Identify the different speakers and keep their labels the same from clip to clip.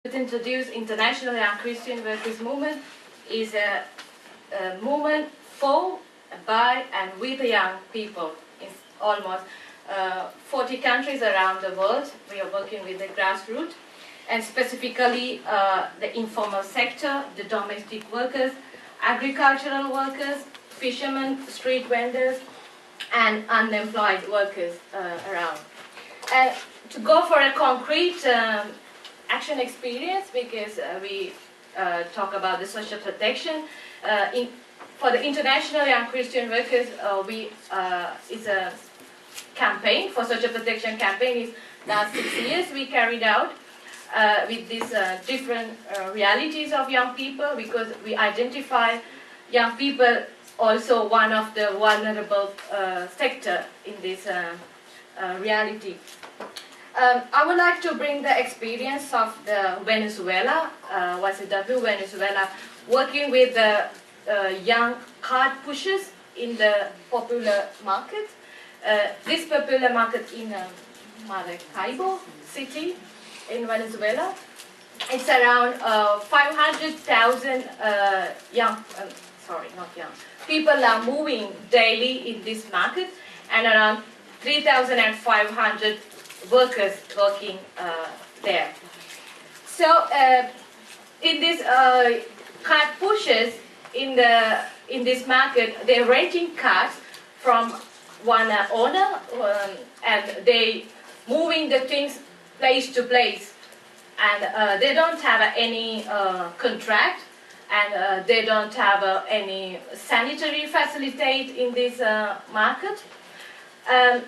Speaker 1: To introduce International Young Christian Workers Movement is a movement for, by and with young people in almost 40 countries around the world. We are working with the grassroots and specifically the informal sector, the domestic workers, agricultural workers, fishermen, street vendors, and unemployed workers around. And to go for a concrete action experience, because we talk about the social protection. For the International Young Christian Workers, it's a campaign for social protection campaign. Is last 6 years we carried out with these different realities of young people, because we identify young people also one of the vulnerable sector in this reality. I would like to bring the experience of the Venezuela, WSM Venezuela, working with the young cart pushers in the popular market. This popular market in Maracaibo city in Venezuela. It's around 500,000 people are moving daily in this market, and around 3,500 workers working there. So in this cart pushers in this market, they're renting cars from one owner, and they moving the things place to place, and they don't have any contract, and they don't have any sanitary facilitate in this market, and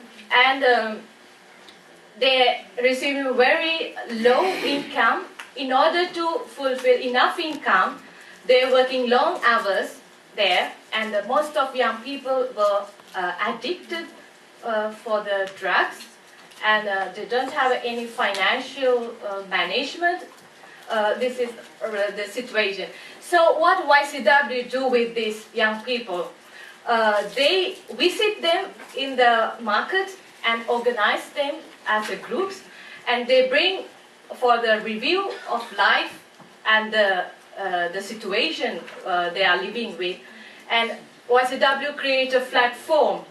Speaker 1: they're receiving very low income. In order to fulfill enough income, they're working long hours there, and most of young people were addicted for the drugs, and they don't have any financial management. This is the situation. So what YCW do with these young people? They visit them in the market and organize them as a groups, and they bring for the review of life and the situation they are living with. And YCW create a platform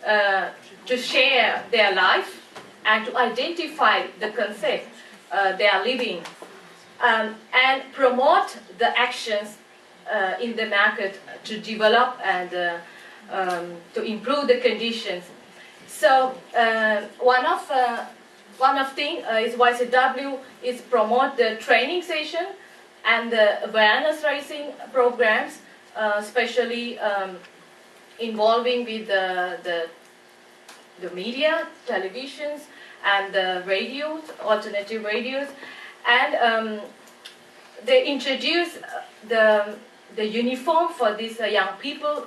Speaker 1: to share their life and to identify the concept they are living, and promote the actions in the market to develop and to improve the conditions. So one of thing is YCW is promote the training session and the awareness raising programs, especially involving with the media, televisions, and the radios, alternative radios, and they introduce the uniform for these young people,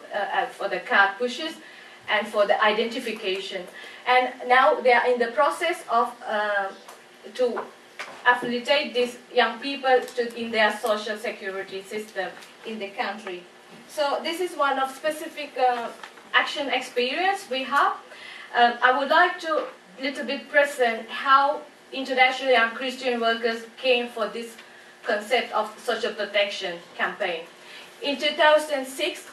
Speaker 1: for the cart pushers, and for the identification. And now they are in the process of to affiliate these young people in their social security system in the country. So this is one of specific action experience we have. I would like to little bit present how International Young Christian Workers came for this concept of social protection campaign. In 2006,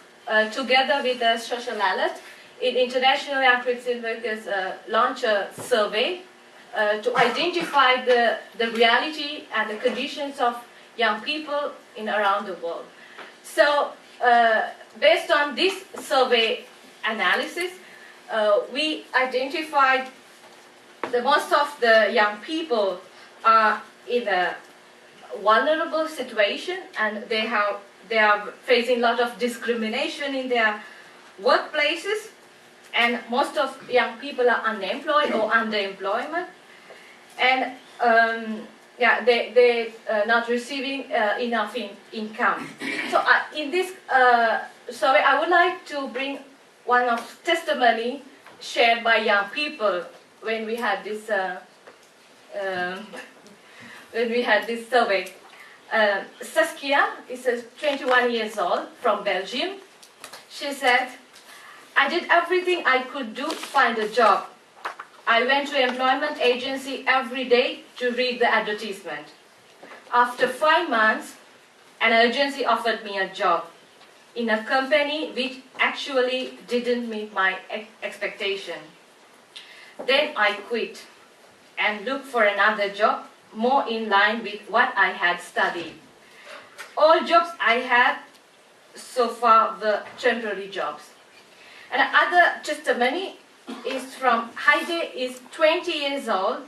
Speaker 1: together with the Social Alert, International Young Christian Workers launched a survey to identify the reality and the conditions of young people in around the world. So based on this survey analysis, we identified the most of the young people are in a vulnerable situation, and they are facing a lot of discrimination in their workplaces, and most of young people are unemployed or underemployment, and they not receiving enough income. So in this survey, I would like to bring one of testimony shared by young people when we had this survey. Saskia is 21 years old from Belgium. She said, "I did everything I could do to find a job. I went to employment agency every day to read the advertisement. After 5 months, an agency offered me a job in a company which actually didn't meet my expectation. Then I quit and looked for another job more in line with what I had studied. All jobs I had so far were temporary jobs. And another testimony is from Heide, is 20 years old,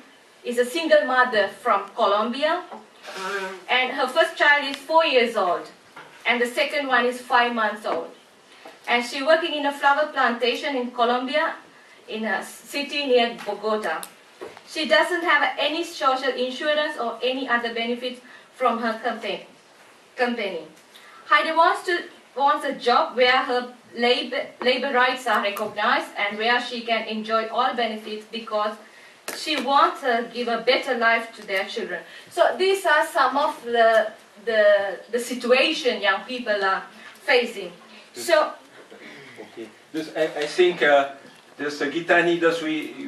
Speaker 1: is a single mother from Colombia, and her first child is 4 years old, and the second one is 5 months old. And she's working in a flower plantation in Colombia, in a city near Bogota. She doesn't have any social insurance or any other benefits from her company. Heidi wants a job where her labor rights are recognized and where she can enjoy all benefits, because she wants to give a better life to their children. So these are some of the situation young people are facing. So,
Speaker 2: okay. I think Geethani,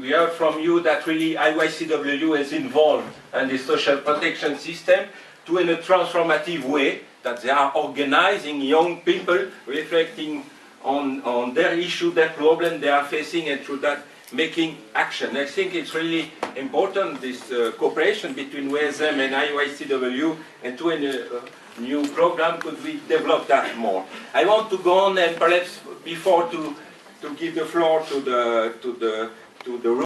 Speaker 2: we heard from you that really IYCW is involved in the social protection system in a transformative way, that they are organizing young people, reflecting on their issue, their problem they are facing, and through that making action. I think it's really important, this cooperation between WSM and IYCW, and to a new program, could we develop that more? I want to go on, and perhaps before to give the floor to the room.